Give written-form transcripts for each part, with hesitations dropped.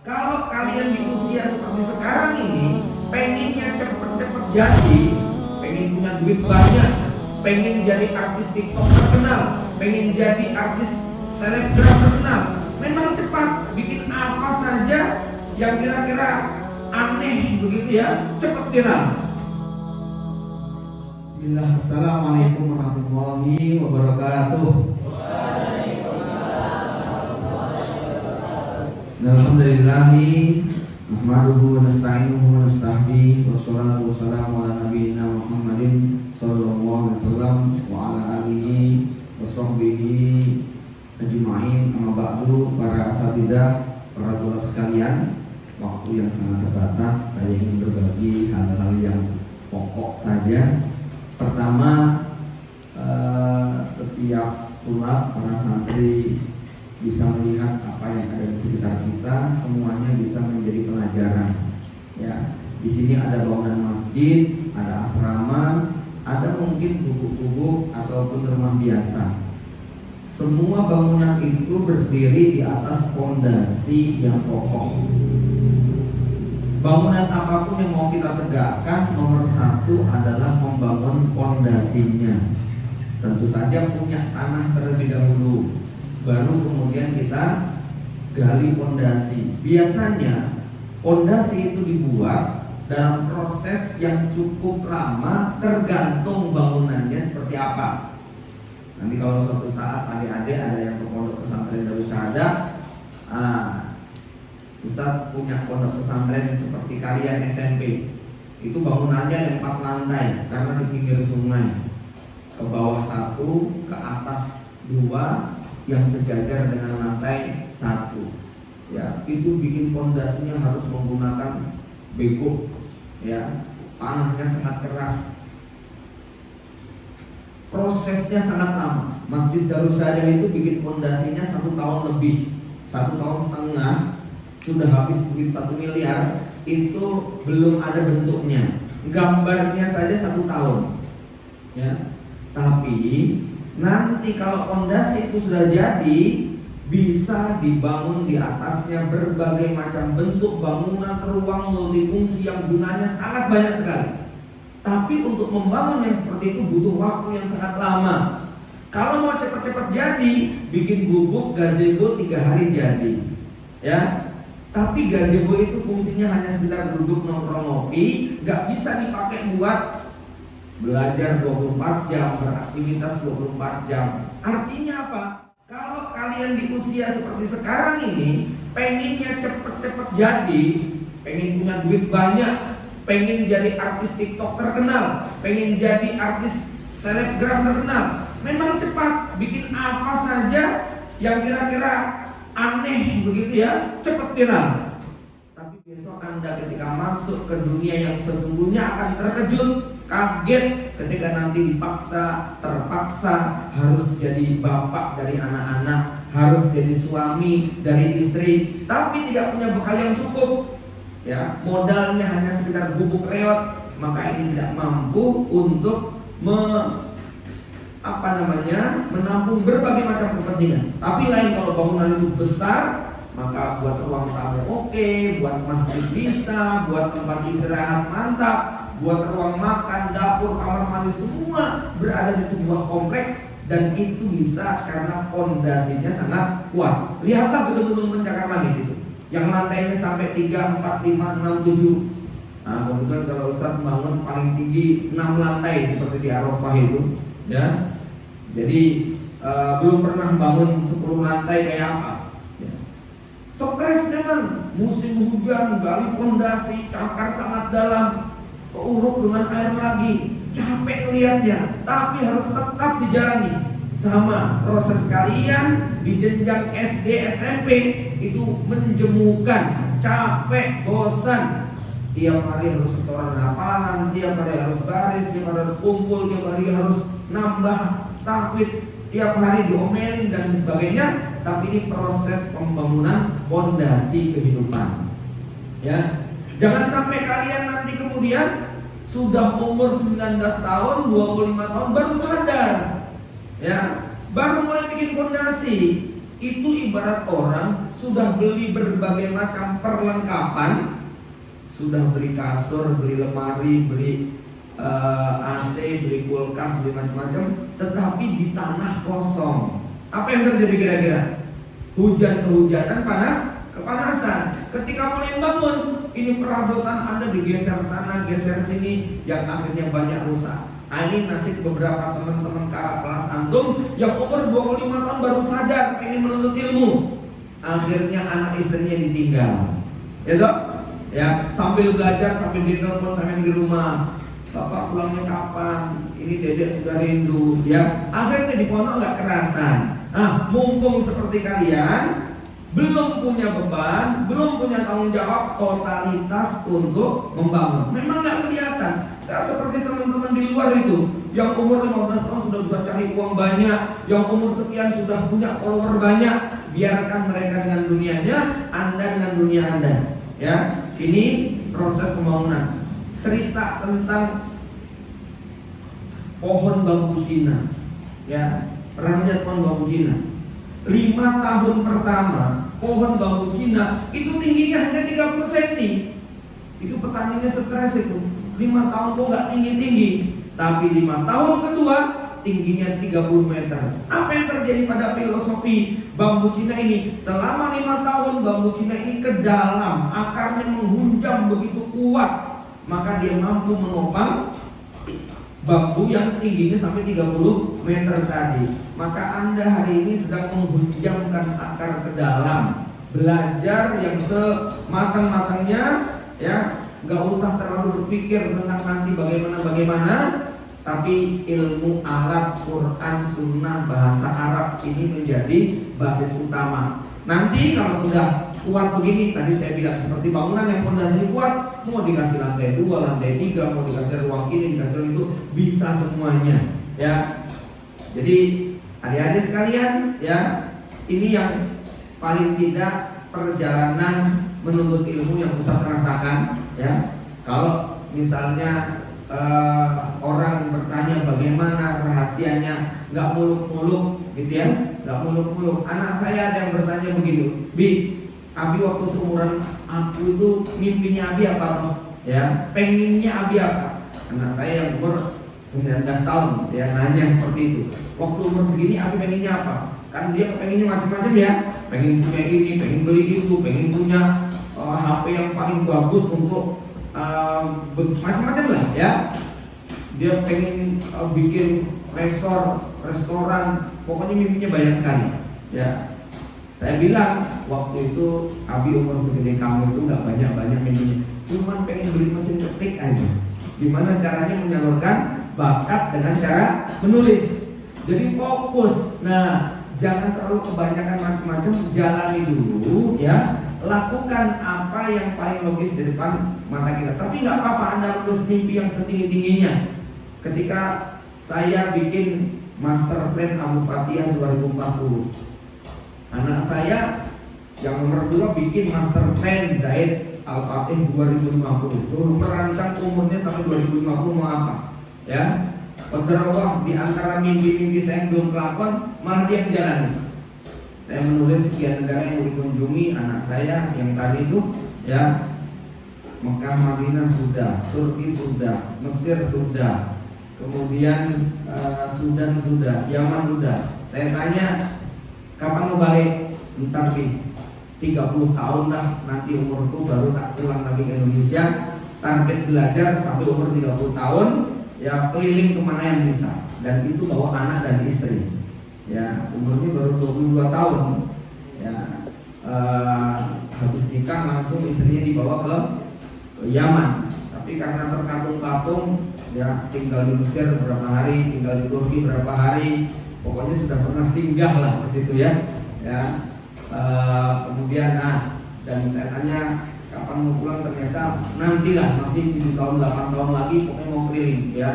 Kalau kalian di usia seperti sekarang ini pengennya cepet-cepet jadi, pengen punya duit banyak, pengen jadi artis TikTok terkenal, pengen jadi artis selebgram terkenal, memang cepat bikin apa saja yang kira-kira aneh begitu ya, cepet viral. Bismillah, assalamualaikum warahmatullahi wabarakatuh. Alhamdulillahi nahmaduhu wa nasta'inuhu wa nasta'hihi wassalatu wassalamu ala nabiyyina Muhammadin sallallahu alaihi wasallam wa ala alihi wa sahbihi ajma'in. Amma ba'du, para asatidzah, para tulab sekalian, waktu yang sangat terbatas, saya ingin berbagi hal-hal yang pokok saja. Pertama, setiap tulab, para santri bisa melihat apa yang ada di sekitar kita, semuanya bisa menjadi pelajaran. Ya, di sini ada bangunan masjid, ada asrama, ada mungkin gubuk-gubuk ataupun rumah biasa. Semua bangunan itu berdiri di atas fondasi yang kokoh. Bangunan apapun yang mau kita tegakkan, nomor satu adalah membangun fondasinya. Tentu saja punya tanah terlebih dahulu, baru kemudian kita gali fondasi. Biasanya fondasi itu dibuat dalam proses yang cukup lama, tergantung bangunannya seperti apa. Nanti kalau suatu saat adik-adik ada yang ke pondok pesantren Darus Syahadah, Ustaz punya pondok pesantren seperti kalian SMP, itu bangunannya 4 lantai karena di pinggir sungai. Ke bawah 1, ke atas 2, yang sejajar dengan lantai 1. Ya, itu bikin fondasinya harus menggunakan bego, ya, tanahnya sangat keras, prosesnya sangat lama. Masjid Darus Syahadah itu bikin fondasinya 1 tahun lebih, 1,5 tahun sudah habis duit 1 miliar, itu belum ada bentuknya, gambarnya saja 1 tahun, ya. Tapi nanti kalau fondasi itu sudah jadi, bisa dibangun di atasnya berbagai macam bentuk bangunan ruang multifungsi yang gunanya sangat banyak sekali. Tapi untuk membangun yang seperti itu butuh waktu yang sangat lama. Kalau mau cepat-cepat jadi, bikin gubuk gazebo 3 hari jadi, ya. Tapi gazebo itu fungsinya hanya sekedar duduk nongkrong ngopi, nggak bisa dipakai buat belajar 24 jam, beraktivitas 24 jam. Artinya apa? Kalau kalian di usia seperti sekarang ini pengennya cepet-cepet jadi, pengen punya duit banyak, pengen jadi artis TikTok terkenal, pengen jadi artis selebgram terkenal, memang cepat bikin apa saja yang kira-kira aneh begitu ya, cepet viral. Tapi besok Anda ketika masuk ke dunia yang sesungguhnya akan terkejut, kaget ketika nanti dipaksa, terpaksa harus jadi bapak dari anak-anak, harus jadi suami dari istri, tapi tidak punya bekal yang cukup, ya, modalnya hanya sekedar bubuk reot, maka ini tidak mampu untuk menampung berbagai macam kepentingan. Tapi lain kalau bangunan itu besar, maka buat ruang tamu oke, buat masjid bisa, buat tempat istirahat mantap, buat ruang makan, dapur, kamar mandi, semua berada di sebuah komplek. Dan itu bisa karena fondasinya sangat kuat. Lihatlah gedung-gedung pencakar langit itu, yang lantainya sampai 3, 4, 5, 6, 7. Nah, kebetulan kalau Ustaz bangun paling tinggi 6 lantai seperti di Arafah itu, ya. Jadi belum pernah bangun 10 lantai kayak apa, ya. Stres memang, musim hujan, gali fondasi, cakar sangat dalam, keuruk dengan air lagi, capek lihatnya, tapi harus tetap dijalani. Sama proses kalian di jenjang SD, SMP itu menjemukan, capek, bosan. Tiap hari harus setoran hafalan, tiap hari harus baris, tiap hari harus kumpul, tiap hari harus nambah tahfidz, tiap hari diomelin dan sebagainya. Tapi ini proses pembangunan fondasi kehidupan, ya. Jangan sampai kalian nanti kemudian sudah umur 19 tahun, 25 tahun baru sadar, ya, baru mulai bikin fondasi. itu ibarat orang sudah beli berbagai macam perlengkapan, sudah beli kasur, beli lemari, beli AC, beli kulkas, beli macam-macam, tetapi di tanah kosong. Apa yang terjadi kira-kira? Hujan kehujanan, panas kepanasan. Ketika mulai bangun, ini perabotan Anda digeser sana, geser sini, yang akhirnya banyak rusak. Ini nasib beberapa teman-teman kakak kelas antum yang umur 25 tahun baru sadar pengen menuntut ilmu. Akhirnya anak istrinya ditinggal. Ya toh? Ya, sambil belajar, sambil ditelepon, sambil di rumah. Bapak pulangnya kapan? Ini dedek sudah rindu. Ya, akhirnya di pondok nggak kerasan. Nah, mumpung seperti kalian belum punya beban, belum punya tanggung jawab totalitas untuk membangun. Memang nggak kelihatan. Nggak seperti teman-teman di luar itu yang umur 15 tahun sudah bisa cari uang banyak, yang umur sekian sudah punya follower banyak. Biarkan mereka dengan dunianya, Anda dengan dunia Anda. Ya, ini proses pembangunan. Cerita tentang pohon bambu Cina. Ya, pernah lihat pohon bambu Cina? 5 tahun pertama pohon bambu Cina itu tingginya hanya 30 cm. Itu petaninya stres itu. 5 tahun kok nggak tinggi-tinggi, tapi 5 tahun kedua tingginya 30 meter. Apa yang terjadi pada filosofi bambu Cina ini? Selama 5 tahun bambu Cina ini ke dalam, akarnya menghunjam begitu kuat, maka dia mampu menopang bambu yang tingginya sampai 30 meter tadi. Maka Anda hari ini sedang menghunjamkan akar ke dalam, belajar yang sematang-matangnya, ya. Gak usah terlalu berpikir tentang nanti bagaimana, tapi ilmu alat Quran, Sunnah, bahasa Arab ini menjadi basis utama. Nanti kalau sudah kuat begini, tadi saya bilang seperti bangunan yang pondasinya kuat, mau dikasih lantai 2, lantai 3, mau dikasih ruang ini, dikasih ruang itu, bisa semuanya. Ya, jadi adik-adik sekalian, ya, ini yang paling tidak perjalanan menuntut ilmu yang Ustaz rasakan. Ya, kalau misalnya orang bertanya bagaimana rahasianya, nggak muluk-muluk, gitu ya, nggak muluk-muluk. Anak saya ada yang bertanya begini, Bi, Abi waktu seumuran aku itu mimpinya Abi apa toh? Ya, pengennya Abi apa? Anak saya yang umur 19 tahun, ya, nanya seperti itu. Waktu umur segini Abi pengennya apa? Kan dia pengennya macam-macam ya, pengen punya ini, pengen beli itu, pengen punya HP yang paling bagus untuk macam-macam lah, ya. Dia pengen bikin restoran, pokoknya mimpinya banyak sekali. Ya, saya bilang waktu itu Abi umur segede kamu itu nggak banyak mimpinya, cuman pengen beli mesin ketik aja. Gimana caranya menyalurkan bakat dengan cara menulis. Jadi fokus. Nah, jangan terlalu kebanyakan macam-macam, jalani dulu, ya. Lakukan apa yang paling logis di depan mata kita. Tapi nggak apa-apa Anda menulis mimpi yang setinggi-tingginya. Ketika saya bikin master plan Abu Fatihah 2040, anak saya yang nomor 2 bikin master plan Zaid Al-Fatih 2050. Tuh merancang umurnya sampai 2050 mau apa, ya. Qadarullah, di antara mimpi-mimpi saya yang belum kelakon, malah dia menjalani. Saya menulis sekian negara yang dikunjungi anak saya yang tadi itu, ya. Mekah, Madinah sudah, Turki sudah, Mesir sudah, kemudian Sudan sudah, Yaman sudah. Saya tanya, kapan mau balik? Ntar nih, 30 tahun lah nanti umurku baru tak pulang lagi ke Indonesia. Target belajar sampai umur 30 tahun, ya, keliling kemana yang bisa. Dan itu bawa anak dan istri. Ya, umurnya baru 22 tahun. Ya, habis nikah langsung istrinya dibawa ke Yaman. Tapi karena terkatung-katung, ya, tinggal di Mesir beberapa hari, tinggal di Turki beberapa hari, pokoknya sudah pernah singgah lah ke situ, ya. Ya, kemudian dan saya tanya kapan mau pulang, ternyata nantilah, masih 7 tahun 8 tahun lagi, pokoknya mau keliling, ya.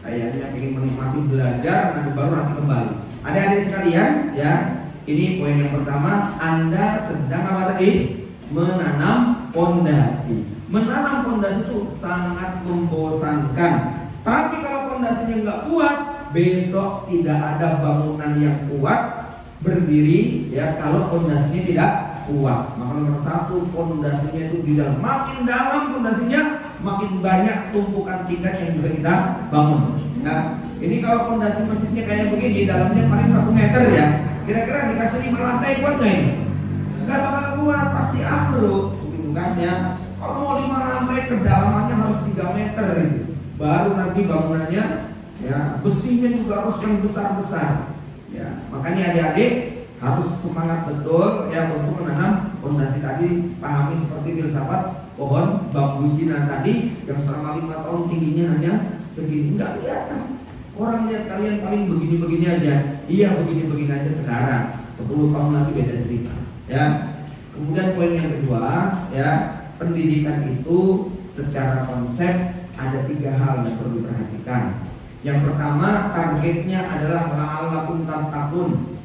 Kayaknya ingin menikmati belajar, nanti baru nanti kembali. Adik-adik sekalian, ya, ini poin yang pertama. Anda sedang apa tadi? Menanam pondasi. Menanam pondasi itu sangat membosankan. Tapi kalau pondasinya nggak kuat, besok tidak ada bangunan yang kuat, berdiri ya kalau pondasinya tidak kuat. Maka nomor satu, pondasinya itu di dalam. Makin dalam pondasinya, makin banyak tumpukan tingkat yang bisa kita bangun. Nah, ini kalau pondasi masjidnya kayak begini, dalamnya paling 1 meter ya. Kira-kira dikasih 5 lantai kuat nggak ini? Nggak bakal kuat, pasti ambruk. Begitu kan ya. Kalau mau 5 lantai, kedalamannya harus 3 meter gitu. Baru nanti bangunannya ya, besinya juga harus yang besar-besar. Ya, makanya adik-adik harus semangat betul ya untuk menanam pondasi tadi. Pahami seperti filsafat pohon bambu Cina tadi yang selama 5 tahun tingginya hanya segini, nggak kelihatan. Orang lihat kalian paling begini-begini aja. Iya, begini-begini aja sekarang. 10 tahun lagi beda cerita. Ya. Kemudian poin yang kedua, ya, pendidikan itu secara konsep ada 3 hal yang perlu diperhatikan. Yang pertama, targetnya adalah la'allakum tattaqun,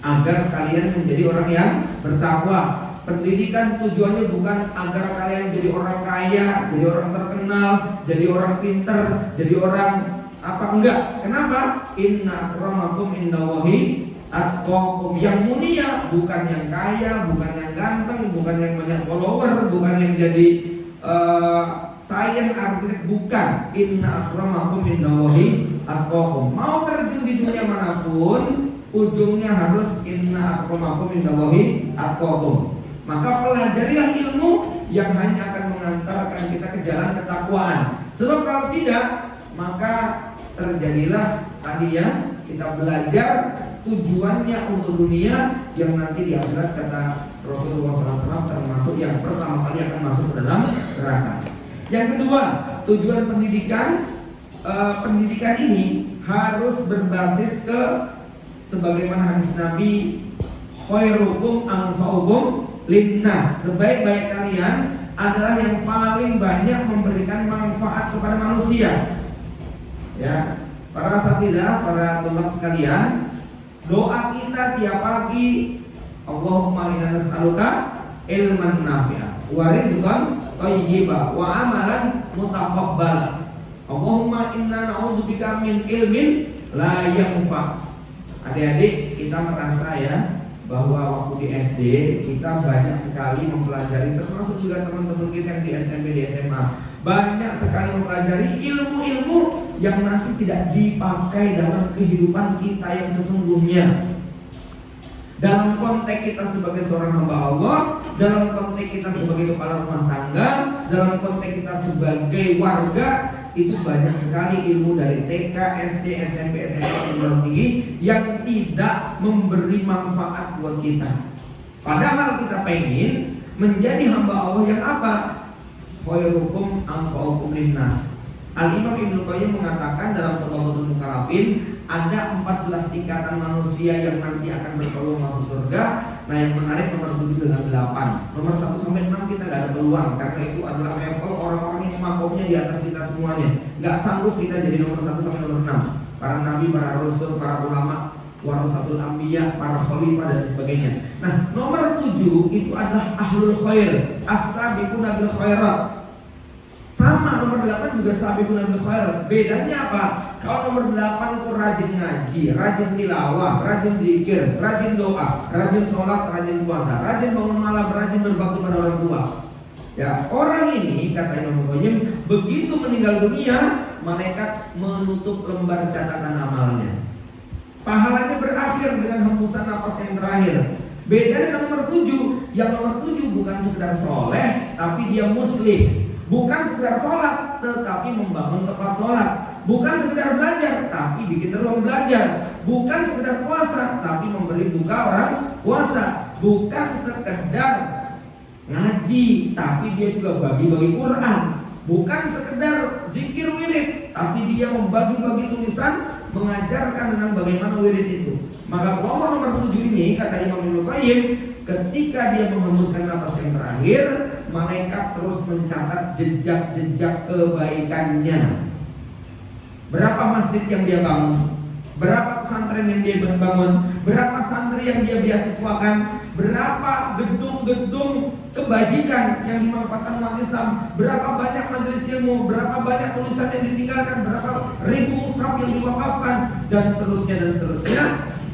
agar kalian menjadi orang yang bertakwa. Pendidikan tujuannya bukan agar kalian jadi orang kaya, jadi orang terkenal, jadi orang pinter, jadi orang apa, enggak. Kenapa? Inna akramakum indallahi atqakum. Yang mulia bukan yang kaya, bukan yang ganteng, bukan yang banyak follower, bukan yang jadi sains arsitek, bukan. Inna akramakum indallahi atqakum. Mau terjun di dunia manapun, ujungnya harus inna akramakum indallahi atqakum. Maka pelajarilah ilmu yang hanya akan mengantarkan kita ke jalan ketakwaan. Sebab kalau tidak, maka terjadilah tadi ya, kita belajar tujuannya untuk dunia yang nanti di akhirat kata Rasulullah SAW termasuk yang pertama kali akan masuk ke dalam neraka. Yang kedua, tujuan pendidikan, pendidikan ini harus berbasis ke sebagaimana hadis Nabi, khairukum anfa'ukum linnas. Sebaik-baik kalian adalah yang paling banyak memberikan manfaat kepada manusia. Ya, para asatidzah, para tulab sekalian, doa kita tiap pagi, Allahumma inna nas'aluka ilman nafi'a wa rizqan thayyiba wa amalan mutaqabbala. Allahumma inna na'udzubika min ilmin la yanfa. Adik-adik, kita merasa ya bahwa waktu di SD kita banyak sekali mempelajari, termasuk juga teman-teman kita yang di SMP, di SMA, banyak sekali mempelajari ilmu-ilmu yang nanti tidak dipakai dalam kehidupan kita yang sesungguhnya. Dalam konteks kita sebagai seorang hamba Allah, dalam konteks kita sebagai kepala rumah tangga, dalam konteks kita sebagai warga, itu banyak sekali ilmu dari TK, SD, SMP, SMA, perguruan tinggi yang tidak memberi manfaat buat kita. Padahal kita pengen menjadi hamba Allah yang apa? Khairukum anfa'ukum linnas. Al-Imam Ibnu Qayyim mengatakan dalam Tadabbutul Mukarrabin ada 14 tingkatan manusia yang nanti akan berpeluang masuk surga. Nah, yang menarik nomor 7 dengan 8. Nomor 1 sampai 6 kita gak ada peluang, karena itu adalah level orang-orang yang mangkoknya di atas kita semuanya. Gak sanggup kita jadi nomor 1 sampai nomor 6. Para nabi, para rasul, para ulama, warasatul anbiya, para khalifah dan sebagainya. Nah, nomor 7 itu adalah ahlul khair, as-sabiquna bil khairat. Sama nomor 8 juga sabiquna bil khairat. Bedanya apa? Kalau nomor 8 itu rajin ngaji, rajin tilawah, rajin zikir, rajin doa, rajin sholat, rajin puasa, rajin bangun malam, rajin berbakti pada orang tua. Ya, orang ini kata Imam Qayyim, begitu meninggal dunia, malaikat menutup lembar catatan amalnya. Pahalanya berakhir dengan hembusan nafas yang terakhir. Beda dengan nomor 7. Yang nomor 7 bukan sekedar soleh, tapi dia muslim. Bukan sekedar sholat, tetapi membangun tempat sholat. Bukan sekedar belajar, tapi bikin ruang belajar. Bukan sekedar puasa, tapi memberi buka orang puasa. Bukan sekedar ngaji, tapi dia juga bagi-bagi Quran. Bukan sekedar zikir wirid, tapi dia membagi-bagi tulisan, mengajarkan tentang bagaimana wirid itu. Maka kelompok nomor 7 ini, kata Imam Ibnu Qayyim, ketika dia menghembuskan napas yang terakhir, malaikat terus mencatat jejak-jejak kebaikannya. Berapa masjid yang dia bangun, berapa pesantren yang dia bangun, berapa santri yang dia beasiswakan, berapa gedung-gedung kebajikan yang dimanfaatkan umat Islam, berapa banyak majelis ilmu, berapa banyak tulisan yang ditinggalkan, berapa ribu mushaf yang diwakafkan, dan seterusnya dan seterusnya.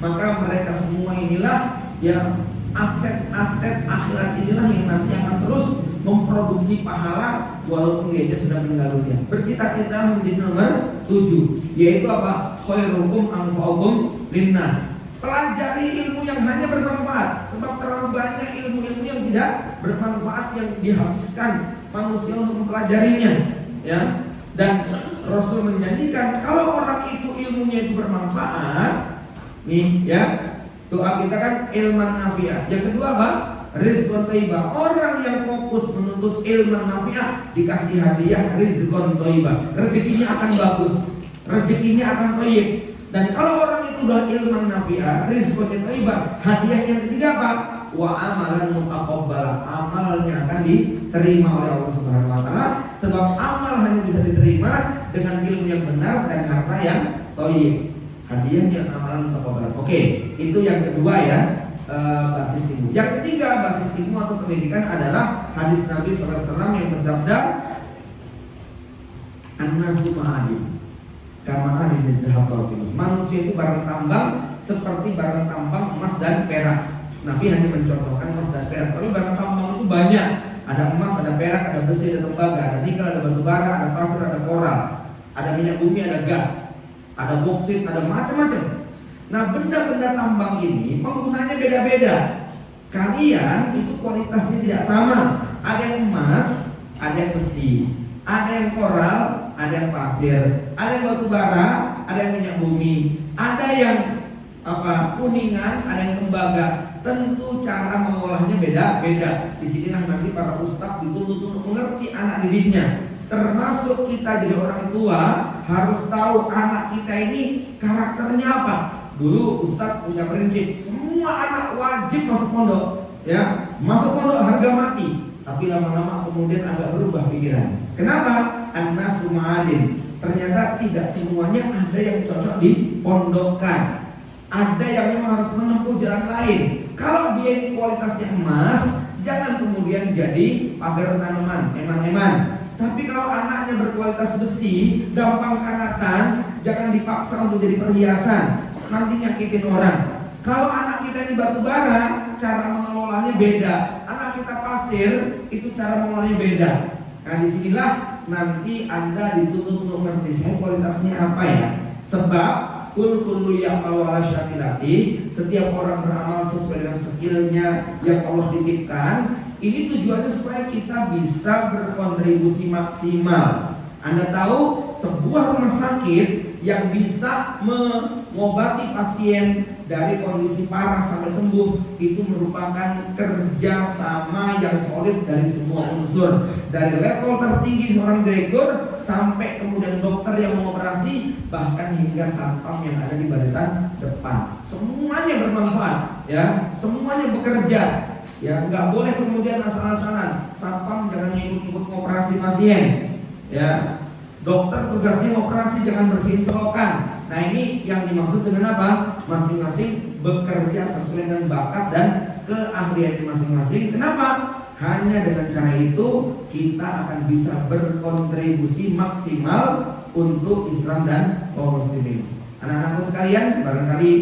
maka mereka semua inilah yang aset-aset akhirat inilah yang nanti akan terus memproduksi pahala walaupun dia sudah meninggal dunia. Bercita-cita menjadi nomor 7, yaitu apa? Khairukum anfa'ukum linnas. Pelajari ilmu yang hanya bermanfaat, sebab terlalu banyak ilmu-ilmu yang tidak bermanfaat yang dihabiskan manusia untuk mempelajarinya, ya. Dan Rasul menjanjikan kalau orang itu ilmunya itu bermanfaat, nih ya, doa kita kan ilman nafi'ah. Yang kedua apa? Rizqun thayyibah. Orang yang fokus menuntut ilman nafi'ah dikasih hadiah rizqun thayyibah. Rezekinya akan bagus, rezekinya akan thayyib. Dan kalau orang itu udah ilman nafi'ah, rizqun thayyibah, hadiah yang ketiga apa? Wa amalan mutaqabbala. Amalnya akan diterima oleh Allah Subhanahu wa taala, sebab amal hanya bisa diterima dengan ilmu yang benar dan harta yang thayyib. Hadiahnya amalan mutaqabbala. Oke, itu yang kedua ya, basis ilmu. Yang ketiga basis ilmu atau pendidikan adalah hadis Nabi SAW yang bersabda, an-nasu ma'adin kama adin zahab wal fiddah. Manusia itu barang tambang seperti barang tambang emas dan perak. Nabi hanya mencontohkan emas dan perak, tapi barang tambang itu banyak. Ada emas, ada perak, ada besi, ada tembaga, ada nikel, ada batu bara, ada pasir, ada koral, ada minyak bumi, ada gas, ada boksit, ada macam-macam. Nah, benda-benda tambang ini penggunaannya beda-beda. Kalian itu kualitasnya tidak sama. Ada yang emas, ada yang besi, ada yang koral, ada yang pasir, ada yang batu bara, ada yang minyak bumi, ada yang kuningan, ada yang tembaga. Tentu cara mengolahnya beda-beda. Disinilah nanti para ustadz dituntut untuk mengerti anak didiknya. Termasuk kita jadi orang tua harus tahu anak kita ini karakternya apa. Dulu ustadz punya prinsip semua anak wajib masuk pondok, ya, masuk pondok harga mati. Tapi lama-lama kemudian agak berubah pikiran. Kenapa? An-nasu ma'adin. Ternyata tidak semuanya ada yang cocok dipondokkan. Ada yang memang harus menempuh jalan lain. Kalau dia ini kualitasnya emas, jangan kemudian jadi pagar tanaman, eman-eman. Tapi kalau anaknya berkualitas besi, gampang karatan, jangan dipaksa untuk jadi perhiasan, nanti nyakitin orang. Kalau anak kita ini batu bara, cara mengelolanya beda. Anak kita pasir, itu cara mengelolanya beda. Nah, disinilah nanti Anda dituntut untuk mengerti saya kualitasnya apa ya. Sebab kullu ya'malu ala syakilati, setiap orang beramal sesuai dengan skillnya yang Allah titipkan. Ini tujuannya supaya kita bisa berkontribusi maksimal. Anda tahu sebuah rumah sakit yang bisa mengobati pasien dari kondisi parah sampai sembuh itu merupakan kerja sama yang solid dari semua unsur, dari level tertinggi seorang direktur sampai kemudian dokter yang mengoperasi, bahkan hingga satpam yang ada di barisan depan. Semuanya bermanfaat, ya, semuanya bekerja, ya, nggak boleh kemudian asal-asalan. Satpam jangan ikut-ikut mengoperasi pasien, ya. Dokter tugasnya operasi, jangan bersihin selokan. Nah, ini yang dimaksud dengan apa? Masing-masing bekerja sesuai dengan bakat dan keahliannya masing-masing. Kenapa? Hanya dengan cara itu kita akan bisa berkontribusi maksimal untuk Islam dan kaum muslimin. Anak-anakku sekalian, barangkali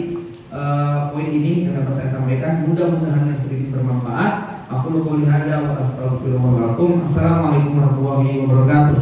poin ini yang dapat saya sampaikan, mudah-mudahan yang sedikit bermanfaat. Aku qouli hadza wa astaghfirullah lakum. Assalamualaikum warahmatullahi wabarakatuh.